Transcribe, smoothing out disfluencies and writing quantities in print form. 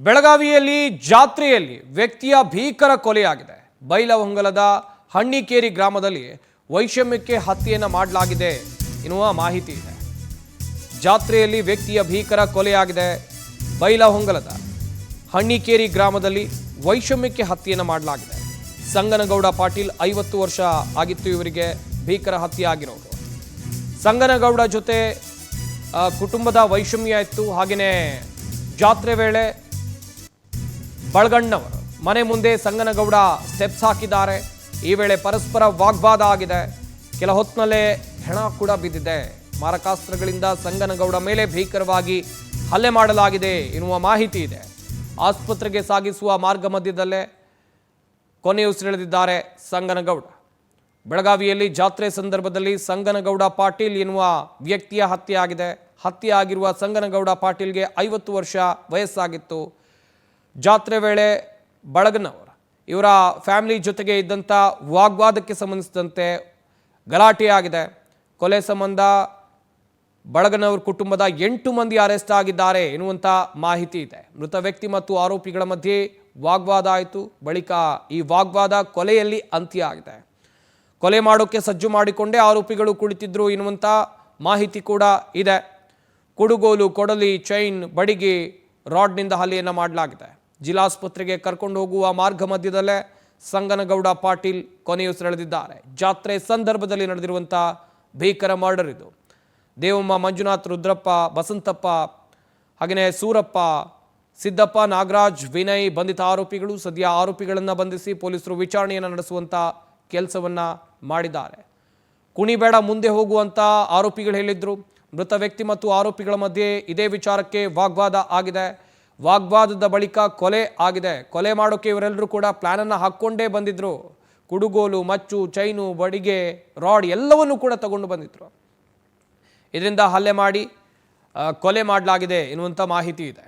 ಬೆಳಗಾವಿಯಲ್ಲಿ ಜಾತ್ರೆಯಲ್ಲಿ ವ್ಯಕ್ತಿಯ ಭೀಕರ ಕೊಲೆಯಾಗಿದೆ. ಬೈಲಹೊಂಗಲದ ಹಣ್ಣಿಕೇರಿ ಗ್ರಾಮದಲ್ಲಿ ವೈಷಮ್ಯಕ್ಕೆ ಹತ್ಯೆಯನ್ನು ಮಾಡಲಾಗಿದೆ ಎನ್ನುವ ಮಾಹಿತಿ ಇದೆ. ಜಾತ್ರೆಯಲ್ಲಿ ವ್ಯಕ್ತಿಯ ಭೀಕರ ಕೊಲೆಯಾಗಿದೆ. ಬೈಲಹೊಂಗಲದ ಹಣ್ಣಿಕೇರಿ ಗ್ರಾಮದಲ್ಲಿ ವೈಷಮ್ಯಕ್ಕೆ ಹತ್ಯೆಯನ್ನು ಮಾಡಲಾಗಿದೆ. ಸಂಗನಗೌಡ ಪಾಟೀಲ್ 50 ವರ್ಷ ಆಗಿತ್ತು ಇವರಿಗೆ ಭೀಕರ ಹತ್ಯೆ ಆಗಿರೋದು. ಸಂಗನಗೌಡ ಜೊತೆ ಕುಟುಂಬದ ವೈಷಮ್ಯ ಇತ್ತು. ಹಾಗೆಯೇ ಜಾತ್ರೆ ವೇಳೆ ಬಳಗಣ್ಣವರು ಮನೆ ಮುಂದೆ ಸಂಗನಗೌಡ ಸ್ಟೆಪ್ಸ್ ಹಾಕಿದ್ದಾರೆ. ಈ ವೇಳೆ ಪರಸ್ಪರ ವಾಗ್ವಾದ ಆಗಿದೆ. ಕೆಲ ಹೊತ್ತಿನಲ್ಲೇ ಹೆಣ ಕೂಡ ಬಿದ್ದಿದೆ. ಮಾರಕಾಸ್ತ್ರಗಳಿಂದ ಸಂಗನಗೌಡ ಮೇಲೆ ಭೀಕರವಾಗಿ ಹಲ್ಲೆ ಮಾಡಲಾಗಿದೆ ಎನ್ನುವ ಮಾಹಿತಿ ಇದೆ. ಆಸ್ಪತ್ರೆಗೆ ಸಾಗಿಸುವ ಮಾರ್ಗ ಮಧ್ಯದಲ್ಲೇ ಕೊನೆಯುಸಿರೆಳೆದಿದ್ದಾರೆ ಸಂಗನಗೌಡ. ಬೆಳಗಾವಿಯಲ್ಲಿ ಜಾತ್ರೆ ಸಂದರ್ಭದಲ್ಲಿ ಸಂಗನಗೌಡ ಪಾಟೀಲ್ ಎನ್ನುವ ವ್ಯಕ್ತಿಯ ಹತ್ಯೆ ಆಗಿದೆ. ಹತ್ಯೆ ಆಗಿರುವ ಸಂಗನಗೌಡ ಪಾಟೀಲ್ಗೆ 50 ವರ್ಷ ವಯಸ್ಸಾಗಿತ್ತು. ಜಾತ್ರೆ ವೇಳೆ ಬಳಗನವರು ಇವರ ಫ್ಯಾಮಿಲಿ ಜೊತೆಗೆ ಇದ್ದಂಥ ವಾಗ್ವಾದಕ್ಕೆ ಸಂಬಂಧಿಸಿದಂತೆ ಗಲಾಟೆಯಾಗಿದೆ. ಕೊಲೆ ಸಂಬಂಧ ಬಳಗನವರ ಕುಟುಂಬದ 8 ಮಂದಿ ಅರೆಸ್ಟ್ ಆಗಿದ್ದಾರೆ ಎನ್ನುವಂಥ ಮಾಹಿತಿ ಇದೆ. ಮೃತ ವ್ಯಕ್ತಿ ಮತ್ತು ಆರೋಪಿಗಳ ಮಧ್ಯೆ ವಾಗ್ವಾದ ಆಯಿತು. ಬಳಿಕ ಈ ವಾಗ್ವಾದ ಕೊಲೆಯಲ್ಲಿ ಅಂತ್ಯ ಆಗಿದೆ. ಕೊಲೆ ಮಾಡೋಕ್ಕೆ ಸಜ್ಜು ಮಾಡಿಕೊಂಡೇ ಆರೋಪಿಗಳು ಕುಳಿತಿದ್ರು ಎನ್ನುವಂಥ ಮಾಹಿತಿ ಕೂಡ ಇದೆ. ಕುಡುಗೋಲು, ಕೊಡಲಿ, ಚೈನ್, ಬಡಿಗೆ, ರಾಡ್ನಿಂದ ಹಲ್ಲೆಯನ್ನು ಮಾಡಲಾಗಿದೆ. ಜಿಲ್ಲಾಸ್ಪತ್ರೆಗೆ ಕರ್ಕೊಂಡು ಹೋಗುವ ಮಾರ್ಗ ಮಧ್ಯದಲ್ಲೇ ಸಂಗನಗೌಡ ಪಾಟೀಲ್ ಕೊನೆಯುಸಿರೆಳೆದಿದ್ದಾರೆ. ಜಾತ್ರೆ ಸಂದರ್ಭದಲ್ಲಿ ನಡೆದಿರುವಂಥ ಭೀಕರ ಮರ್ಡರ್ ಇದು. ದೇವಮ್ಮ, ಮಂಜುನಾಥ್, ರುದ್ರಪ್ಪ, ಬಸಂತಪ್ಪ, ಹಾಗೆಯೇ ಸೂರಪ್ಪ, ಸಿದ್ದಪ್ಪ, ನಾಗರಾಜ್, ವಿನಯ್ ಬಂಧಿತ ಆರೋಪಿಗಳು. ಸದ್ಯ ಆರೋಪಿಗಳನ್ನು ಬಂಧಿಸಿ ಪೊಲೀಸರು ವಿಚಾರಣೆಯನ್ನು ನಡೆಸುವಂಥ ಕೆಲಸವನ್ನು ಮಾಡಿದ್ದಾರೆ. ಕುಣಿಬೇಡ, ಮುಂದೆ ಹೋಗುವಂಥ ಆರೋಪಿಗಳು ಹೇಳಿದ್ರು. ಮೃತ ವ್ಯಕ್ತಿ ಮತ್ತು ಆರೋಪಿಗಳ ಮಧ್ಯೆ ಇದೇ ವಿಚಾರಕ್ಕೆ ವಾಗ್ವಾದ ಆಗಿದೆ. ವಾಗ್ವಾದದ ಬಳಿಕ ಕೊಲೆ ಆಗಿದೆ. ಕೊಲೆ ಮಾಡೋಕ್ಕೆ ಇವರೆಲ್ಲರೂ ಕೂಡ ಪ್ಲಾನನ್ನು ಹಾಕ್ಕೊಂಡೇ ಬಂದಿದ್ರು. ಕುಡುಗೋಲು, ಮಚ್ಚು, ಚೈನು, ಬಡಿಗೆ, ರಾಡ್ ಎಲ್ಲವನ್ನೂ ಕೂಡ ತಗೊಂಡು ಬಂದಿದ್ರು. ಇದರಿಂದ ಹಲ್ಲೆ ಮಾಡಿ ಕೊಲೆ ಮಾಡಲಾಗಿದೆ ಎನ್ನುವಂಥ ಮಾಹಿತಿ ಇದೆ.